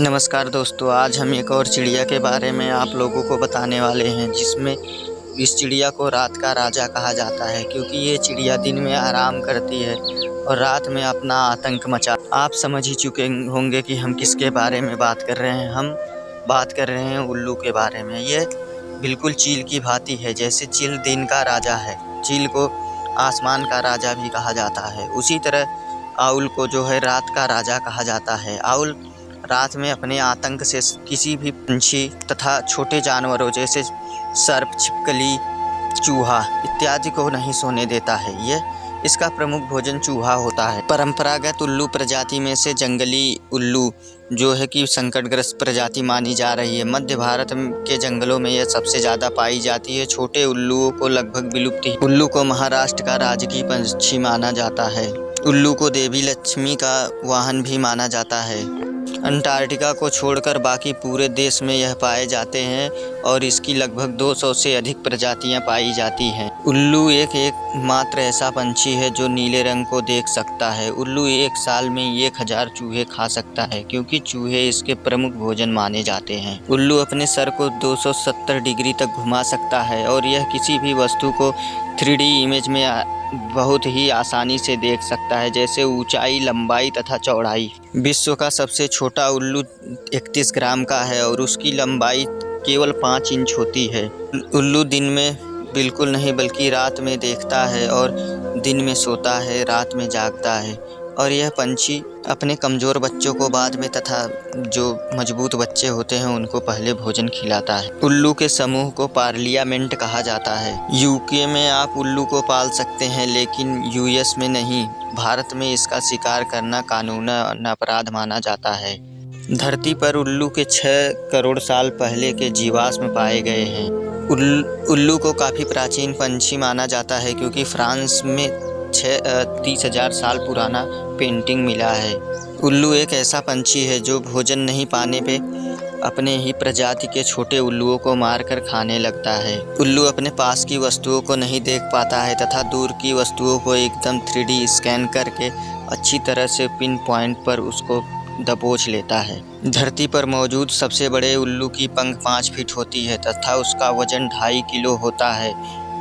नमस्कार दोस्तों, आज हम एक और चिड़िया के बारे में आप लोगों को बताने वाले हैं, जिसमें इस चिड़िया को रात का राजा कहा जाता है, क्योंकि ये चिड़िया दिन में आराम करती है और रात में अपना आतंक मचा। आप समझ ही चुके होंगे कि हम किसके बारे में बात कर रहे हैं। हम बात कर रहे हैं उल्लू के बारे में। ये बिल्कुल चील की भांति है। जैसे चील दिन का राजा है, चील को आसमान का राजा भी कहा जाता है, उसी तरह आउल को जो है रात का राजा कहा जाता है। आउल रात में अपने आतंक से किसी भी पंछी तथा छोटे जानवरों जैसे सर्प, छिपकली, चूहा इत्यादि को नहीं सोने देता है। इसका प्रमुख भोजन चूहा होता है। परंपरागत उल्लू प्रजाति में से जंगली उल्लू जो है कि संकटग्रस्त प्रजाति मानी जा रही है। मध्य भारत के जंगलों में यह सबसे ज़्यादा पाई जाती है। छोटे उल्लुओं को लगभग विलुप्त। उल्लू को महाराष्ट्र का राजकीय पंछी माना जाता है। उल्लू को देवी लक्ष्मी का वाहन भी माना जाता है। अंटार्कटिका को छोड़कर बाकी पूरे देश में यह पाए जाते हैं और इसकी लगभग 200 से अधिक प्रजातियां पाई जाती हैं। उल्लू एकमात्र ऐसा पंछी है जो नीले रंग को देख सकता है। उल्लू एक साल में 1000 चूहे खा सकता है, क्योंकि चूहे इसके प्रमुख भोजन माने जाते हैं। उल्लू अपने सर को 270 डिग्री तक घुमा सकता है और यह किसी भी वस्तु को 3D इमेज में बहुत ही आसानी से देख सकता है, जैसे ऊंचाई, लंबाई तथा चौड़ाई। विश्व का सबसे छोटा उल्लू 31 ग्राम का है और उसकी लंबाई केवल 5 इंच होती है। उल्लू दिन में बिल्कुल नहीं बल्कि रात में देखता है और दिन में सोता है, रात में जागता है। और यह पंछी अपने कमज़ोर बच्चों को बाद में तथा जो मजबूत बच्चे होते हैं उनको पहले भोजन खिलाता है। उल्लू के समूह को पार्लियामेंट कहा जाता है। यूके में आप उल्लू को पाल सकते हैं, लेकिन यूएस में नहीं। भारत में इसका शिकार करना कानूनन अपराध माना जाता है। धरती पर उल्लू के 6 करोड़ साल पहले के जीवाश्म पाए गए हैं। उल्लू को काफ़ी प्राचीन पंछी माना जाता है, क्योंकि फ्रांस में 30,000 साल पुराना पेंटिंग मिला है। उल्लू एक ऐसा पंछी है जो भोजन नहीं पाने पे अपने ही प्रजाति के छोटे उल्लुओं को मारकर खाने लगता है। उल्लू अपने पास की वस्तुओं को नहीं देख पाता है तथा दूर की वस्तुओं को एकदम 3D स्कैन करके अच्छी तरह से पिन पॉइंट पर उसको दबोच लेता है। धरती पर मौजूद सबसे बड़े उल्लू की पंख 5 फीट होती है तथा उसका वजन 2.5 किलो होता है।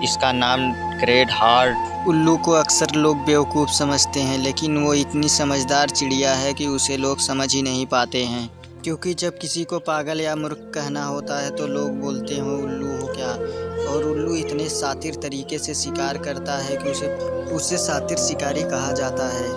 इसका नाम ग्रेट हार्ट। उल्लू को अक्सर लोग बेवकूफ़ समझते हैं, लेकिन वो इतनी समझदार चिड़िया है कि उसे लोग समझ ही नहीं पाते हैं। क्योंकि जब किसी को पागल या मूर्ख कहना होता है तो लोग बोलते हैं उल्लू हो क्या। और उल्लू इतने शातिर तरीके से शिकार करता है कि उसे शातिर शिकारी कहा जाता है।